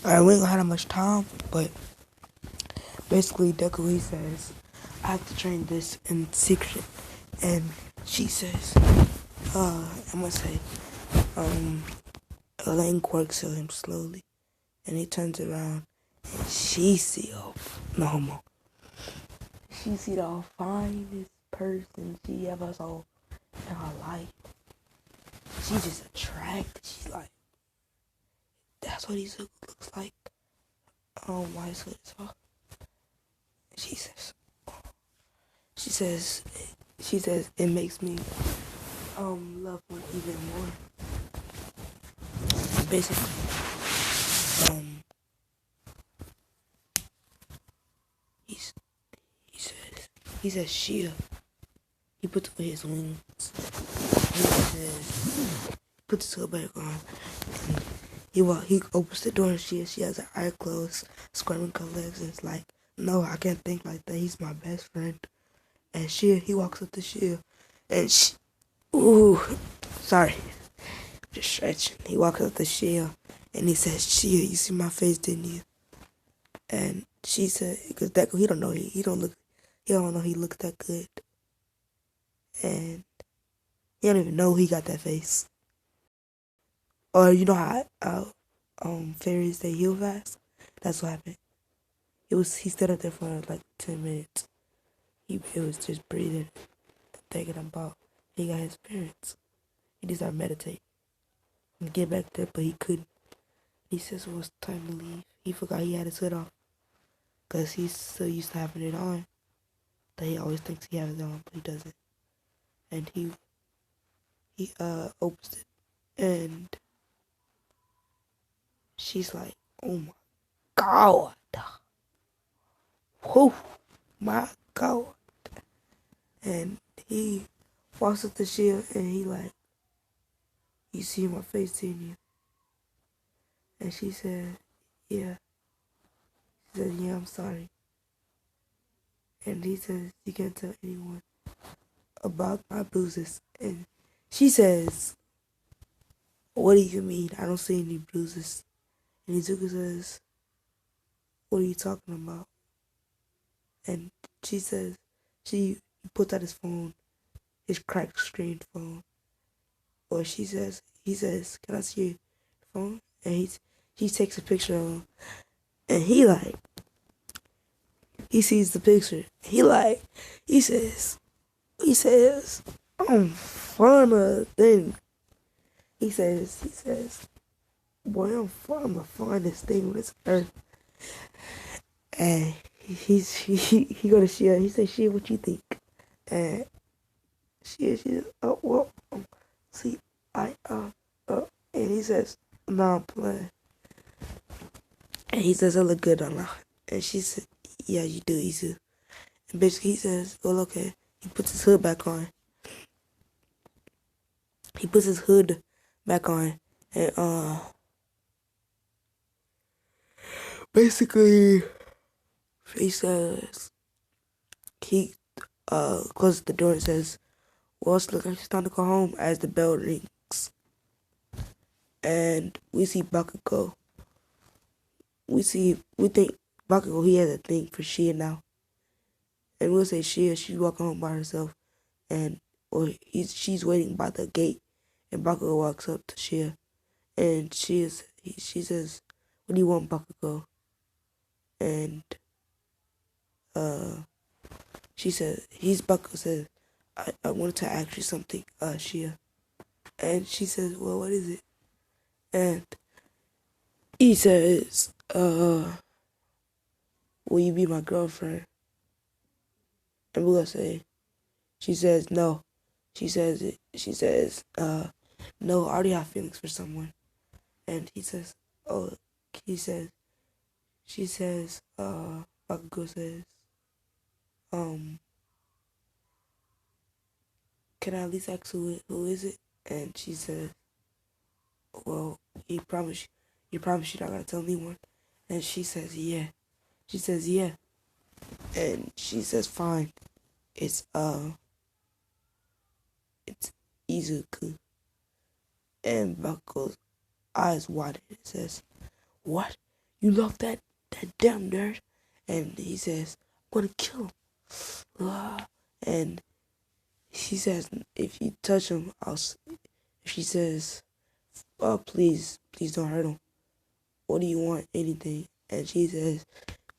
Alright, we ain't gonna have that much time, but basically Deku, he says, I have to train this in secret. And she says, I'm gonna say, Elaine quirks at him slowly. And he turns around and she see no homo. She see the finest person she ever saw in her life. She just attracted. She's like, that's what he looks like. Why is it so? She says it makes me love one even more. Basically, he says Shia. He puts away his wings. He says puts his hood back on. And he opens the door and she has her eye closed, scrubbing her legs, and it's like, no, I can't think like that. He's my best friend. And he walks up to Shia, and sorry, just stretching. He walks up to Shia, and he says, Shia, you see my face, didn't you? And she said, because Deku, he don't know he looks that good, and he don't even know he got that face. Or you know how fairies they heal fast? That's what happened. He stood up there for like 10 minutes. It was just breathing, thinking about he got his parents. He just started meditating and get back there, but he couldn't. He says it was time to leave. He forgot he had his hood off because he's so used to having it on that he always thinks he has it on, but he doesn't. And he opens it, and she's like, "Oh my God, whoa, my God!" And he walks up the shield, and he like, "You see my face, didn't you?" And she said, "Yeah." She said, "Yeah, I'm sorry." And he says, "You can't tell anyone about my bruises." And she says, "What do you mean? I don't see any bruises." And Izuku says, "What are you talking about?" And she says, he puts out his phone, his cracked screen phone. Or he says, "Can I see your phone?" And she takes a picture of him. And he sees the picture. He says, "I'm fond of thing." He says, "Boy, I'm the finest thing on this earth." And he go to Shia. He says, "Shia, what you think?" And she "Oh well, see, and he says, "No, I'm playing." And he says, "I look good on her." And she said, "Yeah, you do, you do." And basically he says, "Well, okay." He puts his hood back on. And basically he says he closes the door and says, "Well, it's looking like it's time to go home," as the bell rings. And we see Bakugo. We think Bakugo, he has a thing for Shia now. And we'll say she's walking home by herself, she's waiting by the gate, and Bakugo walks up to Shia, and she says, "What do you want, Bakugo?" And Bakugo says, I wanted to ask you something, Shia." And she says, "Well, what is it?" And he says, "Will you be my girlfriend?" And we'll say, she says, "No." She says, "No, I already have feelings for someone." And he says, "Oh," she says, Bakugo says, "Can I at least ask who is it?" And she says, "Well, you promise you're not gonna tell anyone?" And she says, "Yeah." She says, "Yeah." And she says, "Fine. It's Izuku." And Bakugo's eyes widen and says, "What? you love that damn nerd? And he says, I'm gonna kill him. And she says, if you touch him, she says, oh, please don't hurt him. What do you want? Anything. And she says,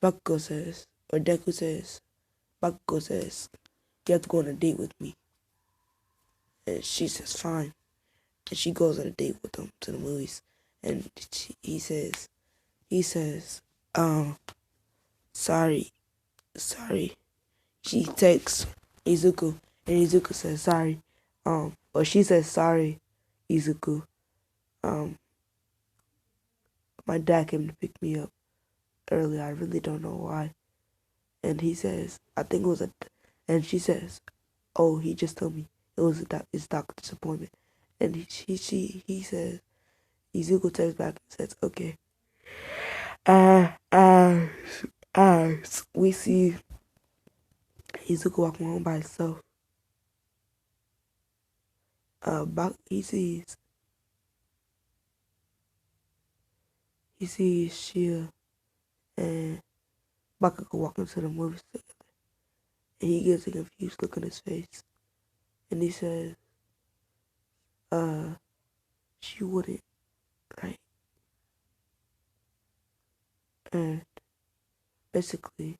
Deku says, Bakugo says, you have to go on a date with me. And she says, fine. And she goes on a date with him to the movies. And he says, sorry. She texts Izuku, and Izuku says, sorry. Or she says, sorry, Izuku. My dad came to pick me up earlier. I really don't know why. And he says, I think it was and she says, oh, he just told me it was his doctor's appointment. And he says, Izuku texts back and says, okay. We see Izuku walking home by himself. He sees Shia and Bakugo walking to the movies together. And he gets a confused look on his face. And he says, she wouldn't, right? And basically,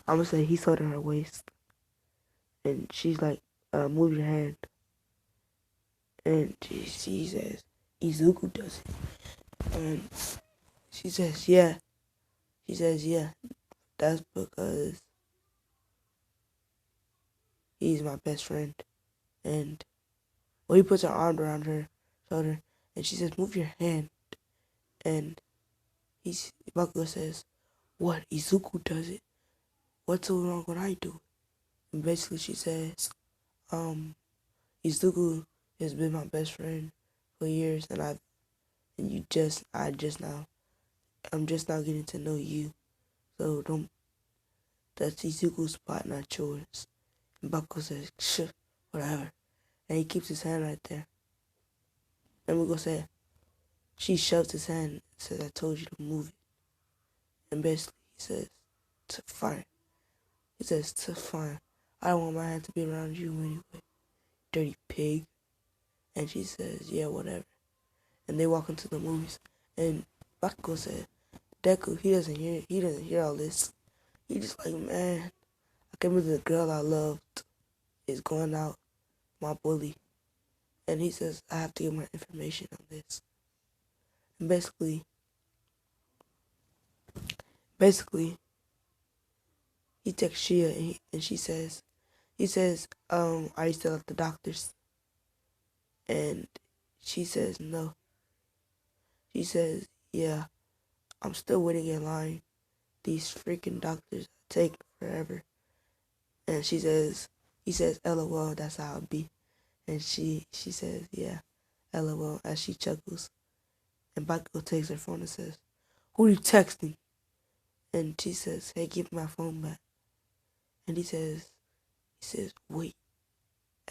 I'm gonna say he's holding her waist. And she's like, move your hand. And she says, Izuku does it. And she says, yeah. She says, yeah. That's because he's my best friend. And he puts her arm around her shoulder. And she says, move your hand. And Bakugo says, what? Izuku does it. What's so wrong when I do? And basically she says, Izuku has been my best friend for years, and I'm just now getting to know you. So that's Izuku's spot, not yours. And Bakugo says, shh, whatever. And he keeps his hand right there. And we go say, she shoves his hand and says, I told you to move it. And basically he says, to fine. He says, to fine. I don't want my hand to be around you anyway, dirty pig. And she says, yeah, whatever. And they walk into the movies. And Bakugo said, Deku, he doesn't hear all this. He just like, man, I can't believe the girl I loved is going out, my bully. And he says, I have to get my information on this. And basically, he texts Shia and he says, are you still at the doctor's? And she says, no. She says, yeah, I'm still waiting in line. These freaking doctors are taking forever. And he says, LOL, that's how it be. And she says, yeah, LOL, as she chuckles. And Bakugo takes her phone and says, who are you texting? And she says, hey, give me my phone back. And he says, wait.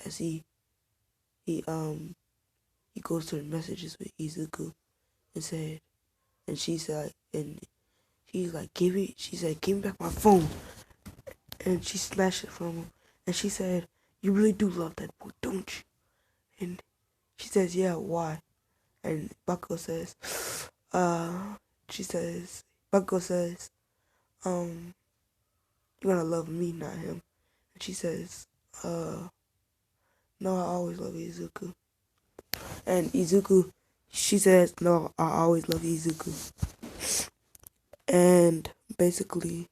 As he goes to the messages with Izuku and said, and she said, and he's like, give me back my phone. And she smashed it from him. And she said, you really do love that boy, don't you? And she says, yeah, why? And Bakugo says, you're gonna love me, not him. And she says, no, I always love Izuku. And she says, no, I always love Izuku. And basically,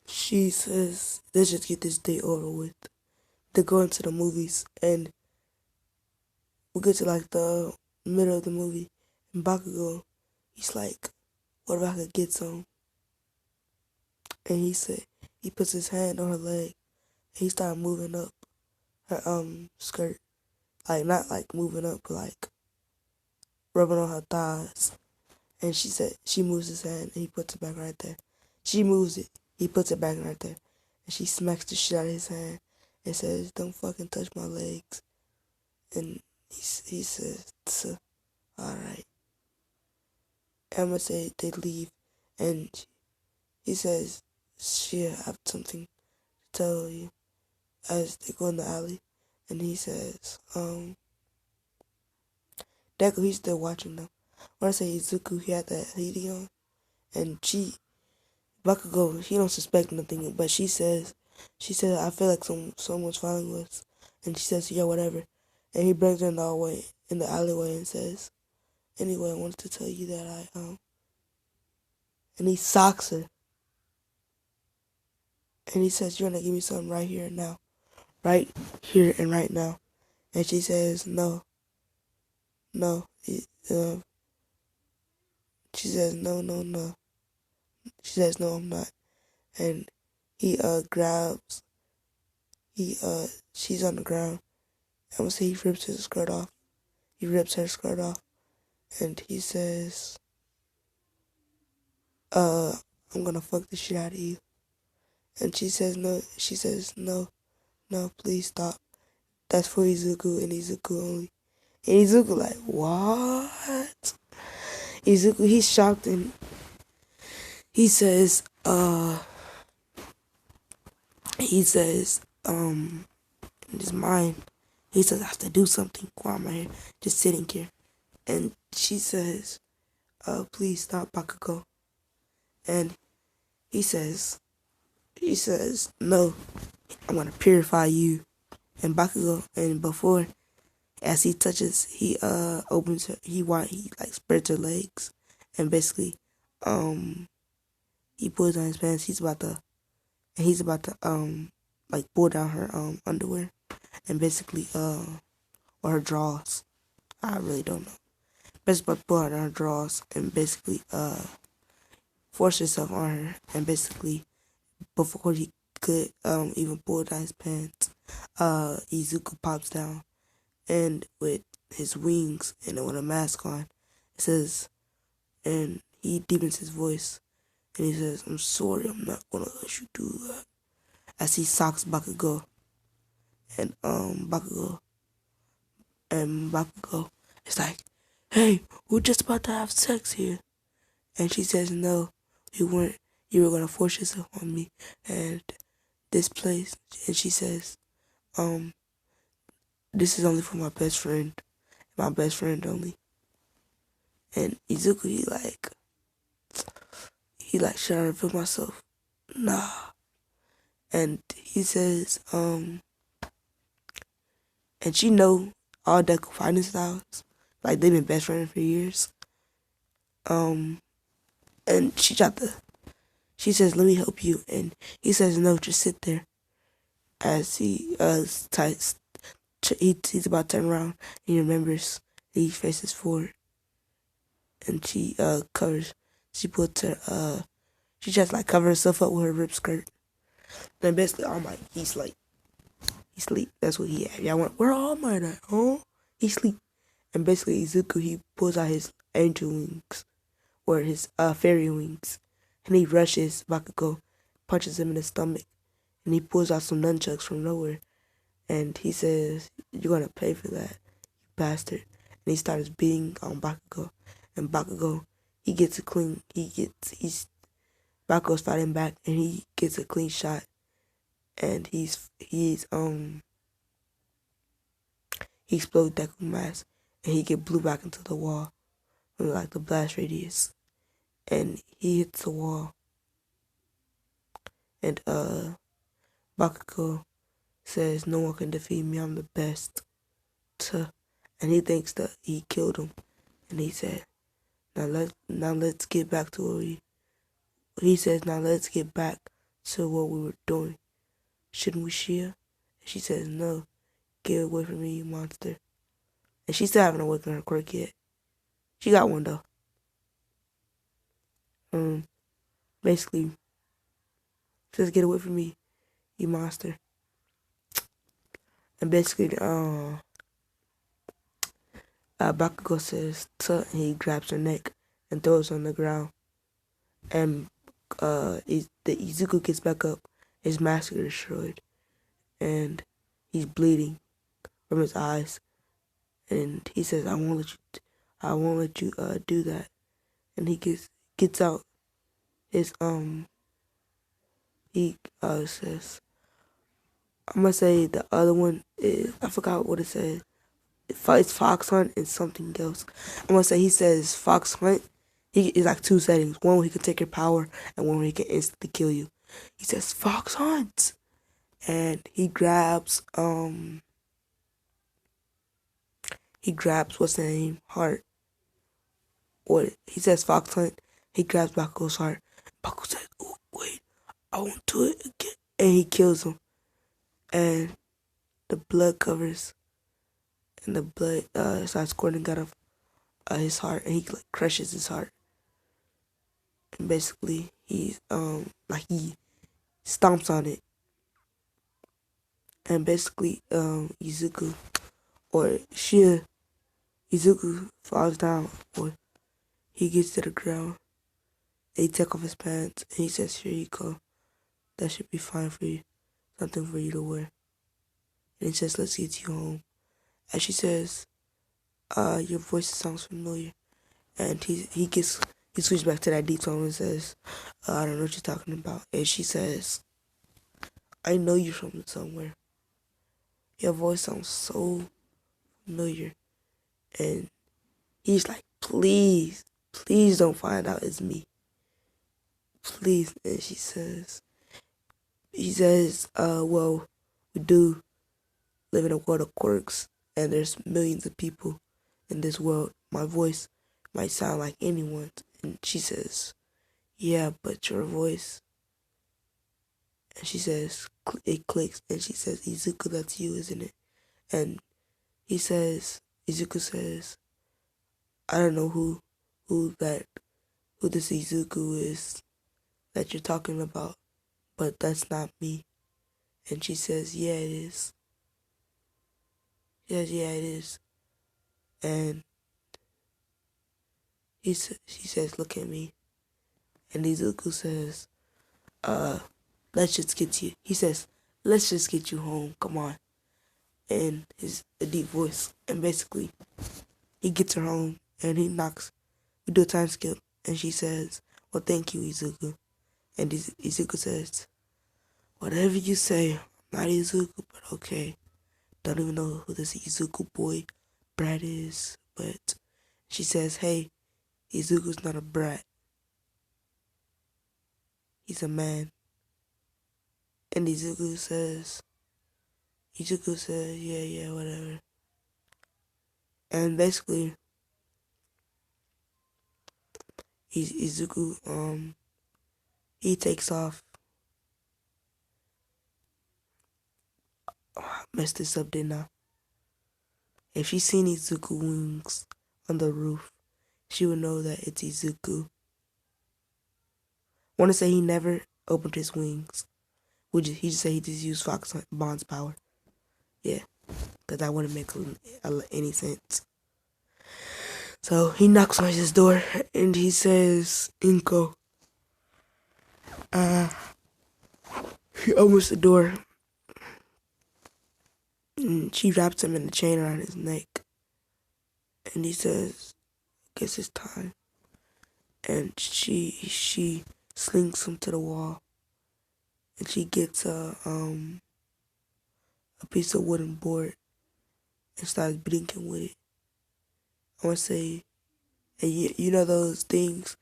she says, let's just get this day over with. They go into the movies, and we get to like the middle of the movie, and Bakugo, he's like, what if I could get some? And he puts his hand on her leg, and he started moving up her skirt, like not like moving up, but like rubbing on her thighs. And she said she moves his hand, and he puts it back right there. She moves it, he puts it back right there, and she smacks the shit out of his hand and says, "Don't fucking touch my legs." And he says, "Tuh." Alright. Emma said they leave, and he says, she'll have something to tell you as they go in the alley. And he says, Deku, he's still watching them. When I say Izuku, he had that hoodie on, and Bakugo, he don't suspect nothing, but she says, I feel like someone's following us, and she says, yeah, whatever, and he brings her in the alleyway and says, anyway, I wanted to tell you that and he socks her, and he says, you're gonna give me something right here and now, right here and right now, and she says, no, she says, no, no, no, she says, no, I'm not, and he grabs, she's on the ground. I'm gonna say he rips his skirt off. He rips her skirt off, and he says, I'm gonna fuck the shit out of you. And she says, no, no, please stop. That's for Izuku and Izuku only. And Izuku like, what? Izuku, he's shocked, and he says, in his mind, he says, I have to do something while I'm here, just sitting here. And she says, please stop, Bakugo. And he says, no, I'm gonna purify you. And Bakugo, and before, as he touches, he opens her, he like spreads her legs, and basically, he pulls down his pants. He's about to like pull down her underwear, and basically or her drawers. I really don't know. Basically, about to pull down her drawers, and basically force herself on her, and basically before he could even pull down his pants, Izuku pops down, and with his wings and with a mask on, it says, and he deepens his voice, and he says, I'm sorry, I'm not gonna let you do that. As he socks Bakugo, and Bakugo is like, hey, we're just about to have sex here. And she says, no, you weren't. You were gonna force yourself on me, and this place. And she says, this is only for my best friend only. And Izuku, he like, should I reveal myself? Nah. And he says, and she know all Deku fighting styles. Like, they've been best friends for years. And she says, let me help you. And he says, no, just sit there. As he, he's about to turn around, he remembers he faces forward. And she, she just like cover herself up with her ripped skirt. Then basically, All Might, he sleep. That's what he had. Y'all went, where All Might at? Huh? He sleep. And basically, Izuku, he pulls out his angel wings, or his fairy wings, and he rushes Bakugo, punches him in the stomach, and he pulls out some nunchucks from nowhere, and he says, you're gonna pay for that, you bastard. And he starts beating on Bakugo, and Bakugo, he gets a clean, Bakugo's fighting back, and he gets a clean shot, and he explodes Deku mask, and he get blew back into the wall from like the blast radius, and he hits the wall, and Bakugo says, no one can defeat me, I'm the best. And he thinks that he killed him, and he said, now let's get back to now let's get back to what we were doing. Shouldn't we, Shia? And she says, no, get away from me, you monster. And she's still haven't awakened her quirk yet. She got one though. Basically, says, get away from me, you monster. And basically, Bakugo says, tuh, and he grabs her neck and throws her on the ground. And the Izuku gets back up, his mask is destroyed, and he's bleeding from his eyes. And he says, I won't let you I won't let you do that. And he gets out his he says, I'm gonna say the other one is, I forgot what it said. It's Fox Hunt and something else. I'm gonna say he says Fox Hunt. He is like two settings. One where he can take your power and one where he can instantly kill you. He says Fox Hunt, and he grabs what's the name, Heart. Or he says Fox Hunt. He grabs Bakugo's heart. Bakugo says, "Oh wait, I won't do it again," and he kills him. And the blood covers, and the blood starts squirting out of his heart, and he like crushes his heart. And basically, he's like he stomps on it, and basically Izuku or Shia Izuku falls down, or he gets to the ground. And he takes off his pants, and he says, "Here you go. That should be fine for you. Something for you to wear." And he says, "Let's get you home." And she says, "Your voice sounds familiar." And he switches back to that deep tone and says, "I don't know what you're talking about." And she says, "I know you're from somewhere. Your voice sounds so familiar." And he's like, "Please, please don't find out it's me. Please." And he says, "Well, we do live in a world of quirks, and there's millions of people in this world. My voice might sound like anyone's." And she says, "Yeah, but your voice." And she says, it clicks, and she says, "Izuku, that's you, isn't it?" And Izuku says, "I don't know who this Izuku is that you're talking about, but that's not me." And she says, "Yeah, it is." Yes, yeah, it is. And she says, "Look at me." And Izuku says, let's just get you. He says, "Let's just get you home. Come on." In his deep voice. And basically, he gets her home and we do a time skip. And she says, "Well, thank you, Izuku." And Izuku says, "Whatever you say, I'm not Izuku, but okay. Don't even know who this Izuku boy brat is." But she says, "Hey, Izuku's not a brat. He's a man." And Izuku says, yeah, whatever. And basically, Izuku, he takes off. Oh, I messed this up, didn't I? If she seen Izuku wings on the roof, she would know that it's Izuku. I want to say he never opened his wings. He just said he just used Fox Bond's power. Yeah, because that wouldn't make any sense. So he knocks on his door and he says, "Inko." He opens the door and she wraps him in a chain around his neck. And he says, "I guess it's time." And she slinks him to the wall. And she gets a piece of wooden board and starts beating with it. I want to say, and you know those things,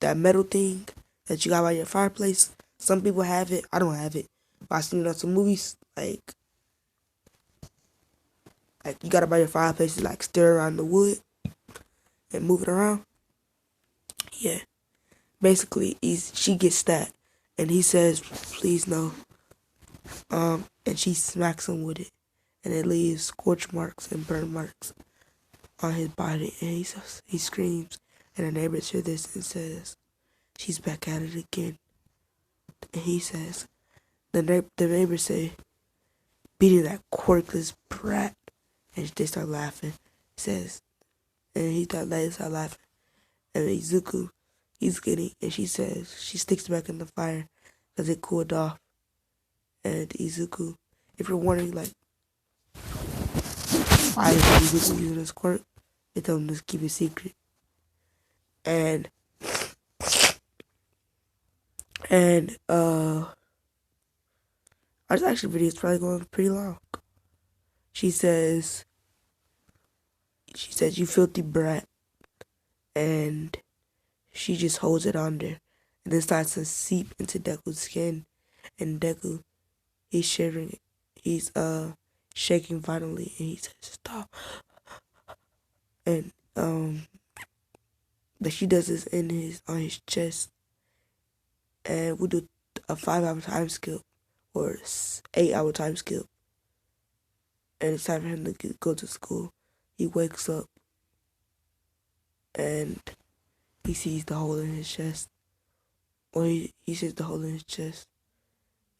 that metal thing that you got by your fireplace? Some people have it. I don't have it. But I've seen it on some movies, like you got it by your fireplace to like stir around the wood and move it around. Yeah. Basically, she gets that. And he says, "Please no." And she smacks him with it. And it leaves scorch marks and burn marks on his body. And he screams. And the neighbors hear this and says, "She's back at it again." And he says, the neighbors say, "Beating that quirkless brat." And they start laughing. He says, and they start laughing. And Izuku, he's getting, and she says, she sticks back in the fire because it cooled off. And Izuku, if you're wondering, like, why is Izuku using his quirk? They told him to keep it secret. And our actually video is probably going pretty long. She says, you filthy brat. And she just holds it under. And then starts to seep into Deku's skin. And Deku, he's shivering. He's shaking violently. And he says, stop. And but she does this on his chest. And we do a 5-hour time skip. Or 8-hour time skip. And it's time for him to go to school. He wakes up. And he sees the hole in his chest. Or he sees the hole in his chest.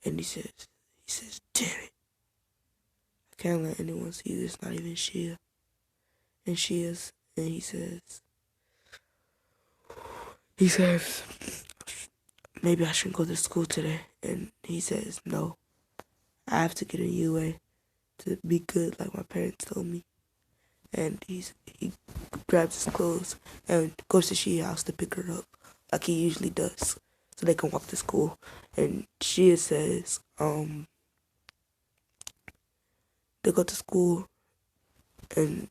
And he says, damn it. I can't let anyone see this, not even Shia. And he says, maybe I shouldn't go to school today. And he says, no, I have to get a UA to be good like my parents told me. And he grabs his clothes and goes to Shia's house to pick her up like he usually does so they can walk to school. And Shia says, they go to school and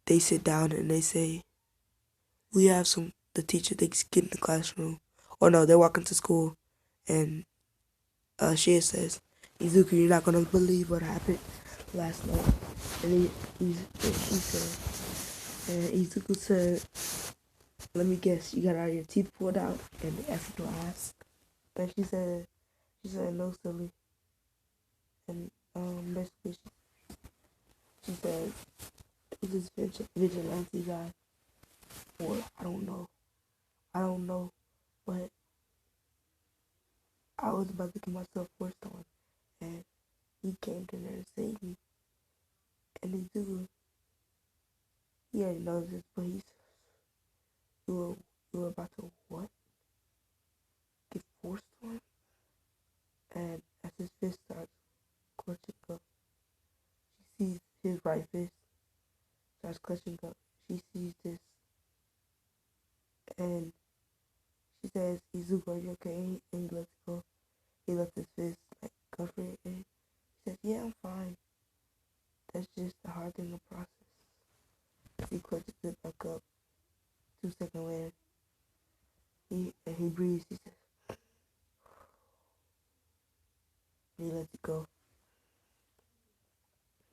they sit down and they say, the teacher, they get in the classroom. Or no, they're walking to school and Shia says, Izuku, you're not gonna believe what happened last night. And Izuku said, let me guess, you got all your teeth pulled out? And they asked her to ask. And she said, no, silly. And basically she said, it was this vigilante guy. Or I don't know, but I was about to get myself forced on. And he came to there and saved me. And he already knows this, but you were about to what? Get forced on? And as his fist starts clutching up, she sees his right fist starts clutching up. She sees this, and she says, Izuku, are you okay? And he lets go. He lets his fist go for it, and he says, yeah, I'm fine. That's just a hard thing to process. He clutches it back up. 2 seconds later, he breathes. He says, and he lets it go.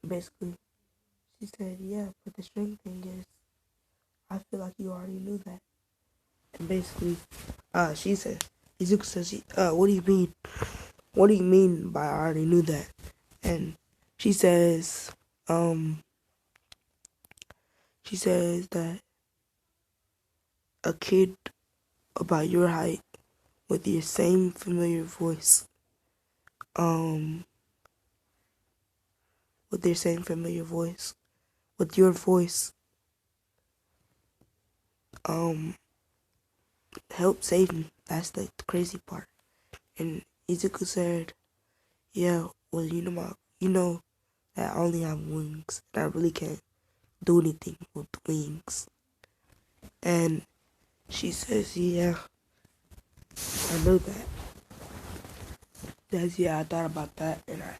Basically, she said, yeah, but the strange thing is, I feel like you already knew that. And basically, she said, Izuku says, what do you mean? What do you mean by I already knew that? And she says that a kid about your height with your same familiar voice, with your voice, helped save me. That's the crazy part. And Izuku said, yeah, well, you know that I only have wings, and I really can't do anything with wings. And she says, yeah, I know that. Says, yeah, I thought about that, and I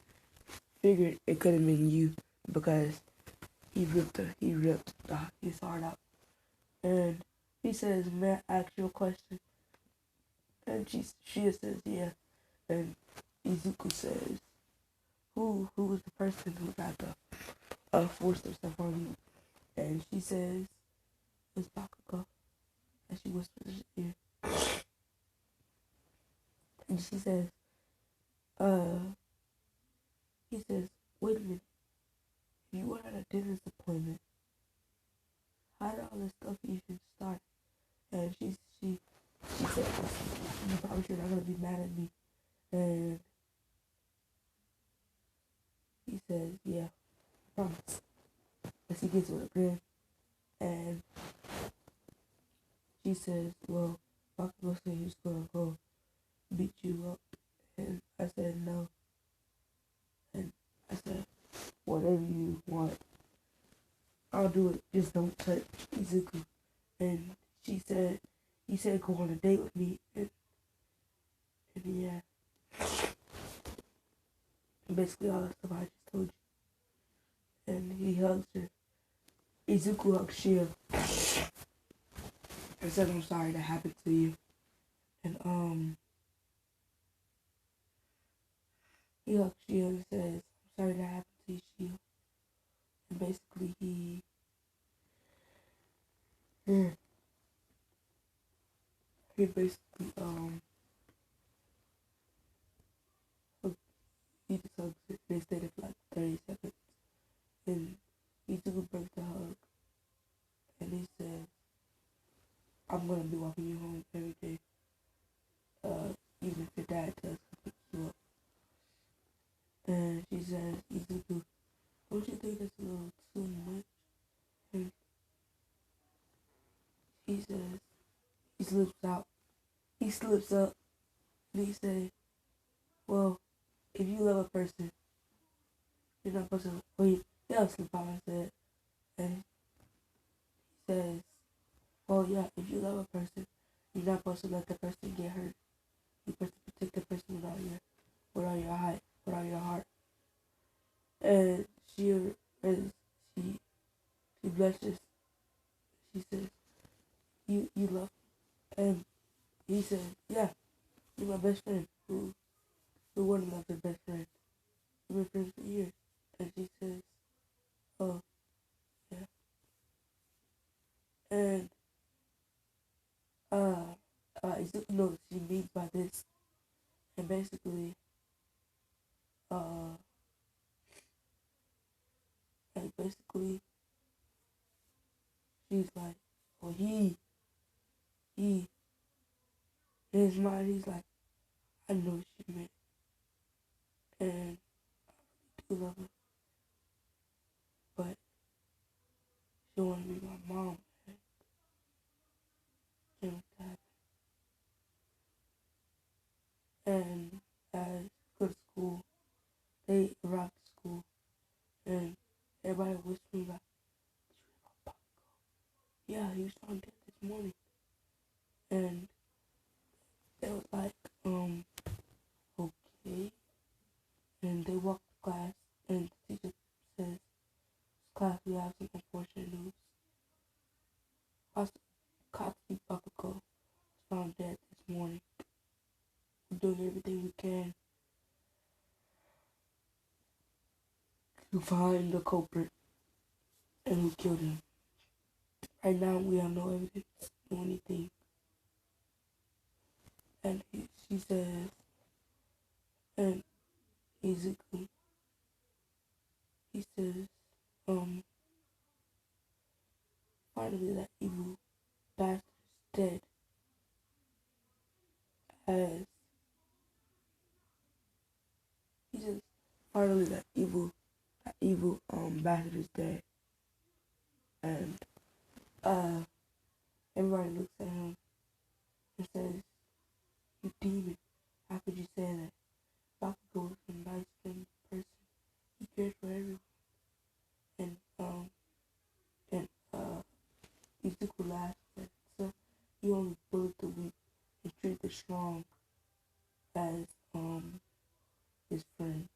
figured it could have been you because he ripped his heart out. And he says, may I ask you a question? And she says, yeah. And Izuku says, who was the person who got the forced herself on you? And she says, it's Bakugo. And she whispers in his ear. And she says, he says, wait a minute. You were at a dentist appointment. How did all this stuff even start? And she says, you probably you're not gonna be mad at me. And he says, yeah, I promise. And she gets with a grin. And she says, well, Bakugo said he was gonna go beat you up. And I said, no. And I said, whatever you want. I'll do it. Just don't touch Izuku. And he said go on a date with me. And yeah. And basically all that stuff I just told you. And he hugs her. Izuku hugs Shia. And says, I'm sorry that happened to you. And he hugs Shia and says, I'm sorry that happened to you, Shia. And basically he basically he just hugs it. They stayed for like 30 seconds. And Izuku breaks the hug. And he says, I'm gonna be walking you home every day. Even if your dad does pick you up. And she says, Izuku, don't you think that's a little too much? And he says, he slips up, and he says, well, if you love a person, you're not supposed to, well, you don't slip out, I said. And he says, well, yeah, if you love a person, you're not supposed to let the person get hurt. You're supposed to protect the person with all your heart. And she blushes. She says, you love me. And he said, yeah, you're my best friend. Who wouldn't love their best friend? We've been friends for years. And she says, oh, yeah. And Izuku knows what she means by this. And basically, she's like, well, he, in his mind, he's like, I know what she meant. And I do love her. But she wanted to be my mom. And that happened. And as go to school, they arrived at school. And everybody whispering like, yeah, he was found dead this morning. And they was like, okay. And they walked to class, and the teacher says, class, we have some unfortunate news. Katsuki Bakugo was found dead this morning. We're doing everything we can to find the culprit and who killed him. Right now, we have no evidence, no anything. And she says, and Izuku, he says, finally that evil bastard is dead. As he says, finally that evil bastard is dead. And everybody looks at him and says, you demon, how could you say that? Bakugo was a nice friendly person. He cared for everyone. And Izuku laughs at so he only bullied the weak and treated the strong as his friend.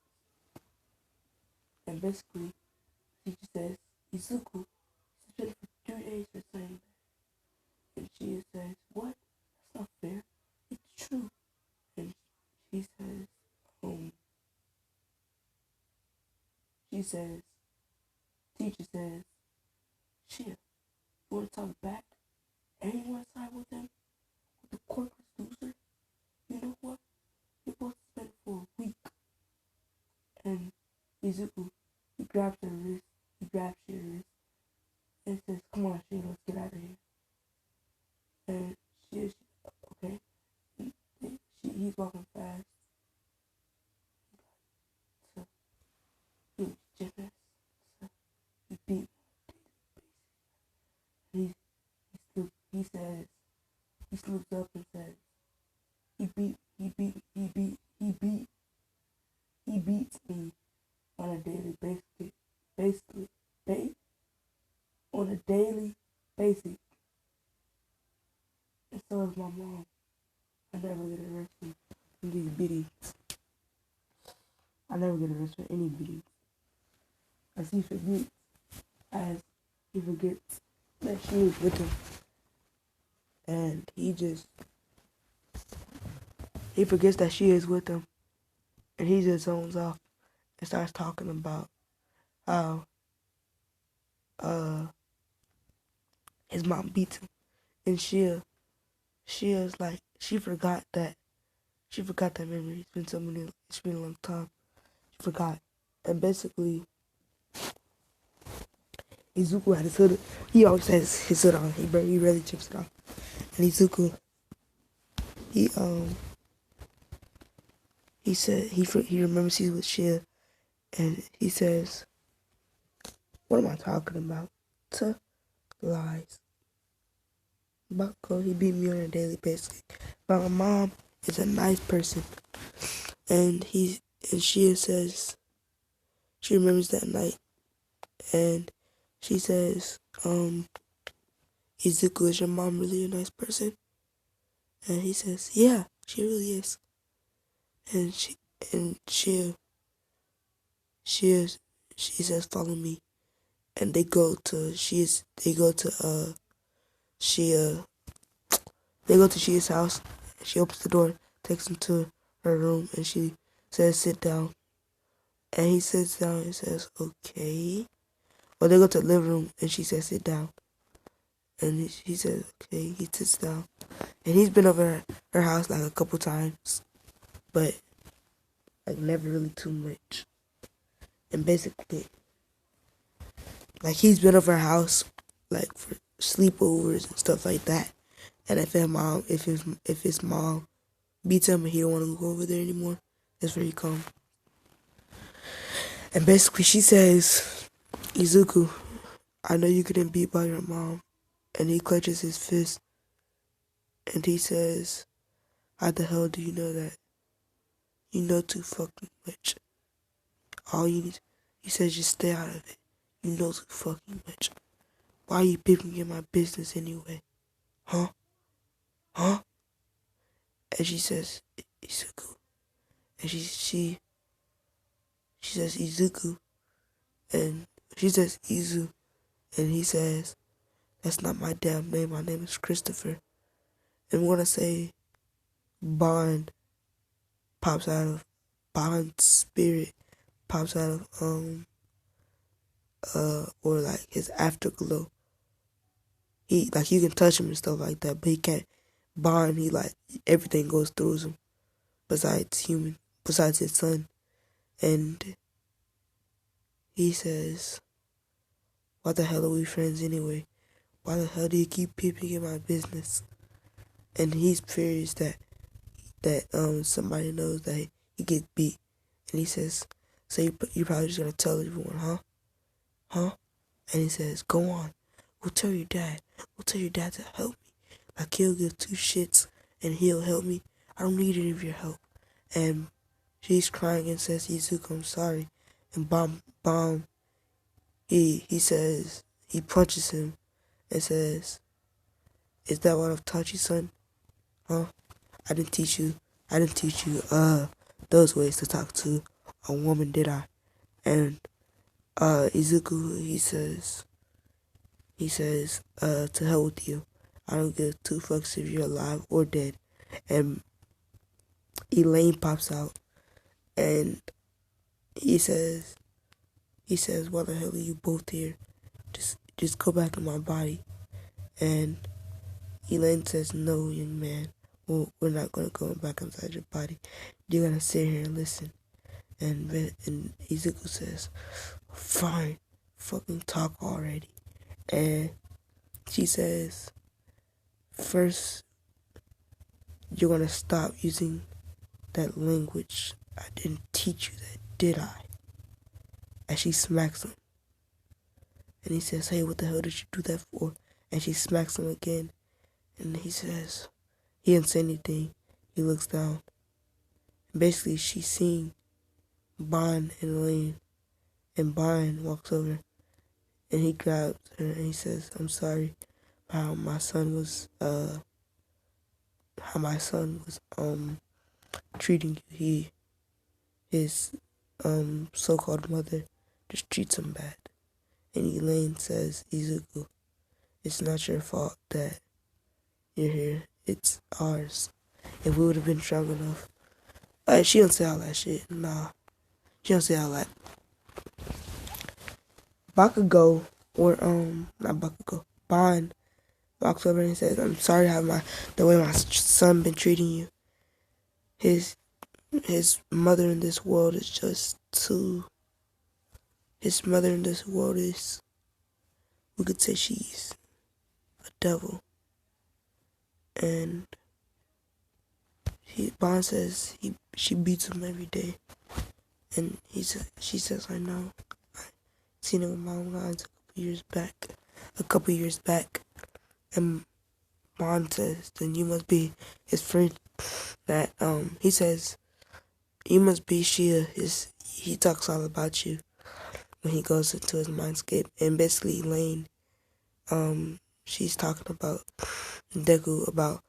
And basically he just says, Izuku suspended for 3 days for saying that. And she says, what? That's not fair. It's true. And teacher says, shit, you want to talk back? And you want to side with them? With the corporate loser? You know what? You're supposed to spend for a week. And Izuku, he grabs her wrist, and says, come on, Shia, let's get out of here. And she okay. He's walking fast. So, he was gymnast. So, he beat me. He sloops up and says, he beats me on a daily basis. on a daily basis. And so is my mom. I never get arrested for these beatings. I never get arrested for any beatings. As he forgets, as he forgets that she was with him. And he forgets that she is with him. And he just zones off and starts talking about how his mom beats him. And she's like, she forgot that memory. It's been a long time. She forgot. And basically, Izuku had his hood. He always has his hood on. He rarely takes it off. And Izuku, he said he remembers he's with Shia, and he says, "What am I talking about? Lies. Bucko, he beat me on a daily basis. But my mom is a nice person." And Shia says she remembers that night, and she says, "Izuku, is your mom really a nice person?" And he says, "Yeah, she really is." And she says, "Follow me." And they go to Shia's house. She opens the door, takes him to her room, and she says, "Sit down." And he sits down and says, "Okay." Well, they go to the living room, and she says, "Sit down." And he says, "Okay." He sits down. And he's been over her house like a couple times, but like never really too much. And basically, like he's been over her house like for sleepovers and stuff like that. And if his mom beats him and he don't want to go over there anymore, that's where he comes. And basically she says, "Izuku, I know you couldn't beat by your mom." And he clenches his fist and he says, "How the hell do you know that? You know too fucking much. All you need," he says, "just stay out of it. You know too fucking much. Why are you peeping in my business anyway? Huh? Huh?" And she says, "Izuku." And she says, "Izuku." And she says, "Izu." And he says, "That's not my damn name. My name is Christopher." And when I say Bond pops out of Bond's spirit pops out of or like his afterglow. He like you can touch him and stuff like that, but he can't. Bond, he like everything goes through him besides his son. And he says, "Why the hell are we friends anyway? Why the hell do you keep peeping in my business?" And he's furious that somebody knows that he gets beat. And he says, "So you probably just gonna tell everyone, huh? Huh?" And he says, "Go on. Go tell your dad. Go tell your dad to help me. Like he'll give two shits and he'll help me. I don't need any of your help." And she's crying and says, "Izuku, I'm sorry." And Bomb, he says, he punches him and says, "Is that what I've taught you, son? Huh? I didn't teach you those ways to talk to a woman, did I?" And Izuku, he says, "To hell with you. I don't give two fucks if you're alive or dead." And Elaine pops out and he says, "Why the hell are you both here? Just go back in my body." And Elaine says, "No, young man. Well, we're not gonna go back inside your body. You're gonna sit here and listen." And Izuku says, "Fine, fucking talk already." And she says, "First, you're gonna stop using that language. I didn't teach you that, did I?" And she smacks him. And he says, "Hey, what the hell did you do that for?" And she smacks him again. And he says, he didn't say anything. He looks down. And basically, she's seeing Bond and Elaine. And Bond walks over And he grabs her and he says, I'm sorry for how my son was treating you. His so-called mother just treats him bad. And Elaine says, Izuku, it's not your fault that you're here. It's ours. If we would have been strong enough. She don't say all that shit. Nah. She don't say all that. Bakugo, or not Bakugo, Bond walks over and says, I'm sorry how the way my son been treating you. His mother in this world is just too. His mother in this world is, we could say she's a devil. And Bond says she beats him every day. And she says, I know. I seen it with my own eyes a couple years back. And Bond says, then you must be his friend. That he says, you must be Shia. He talks all about you when he goes into his mindscape. And basically Elaine, she's talking about Deku, about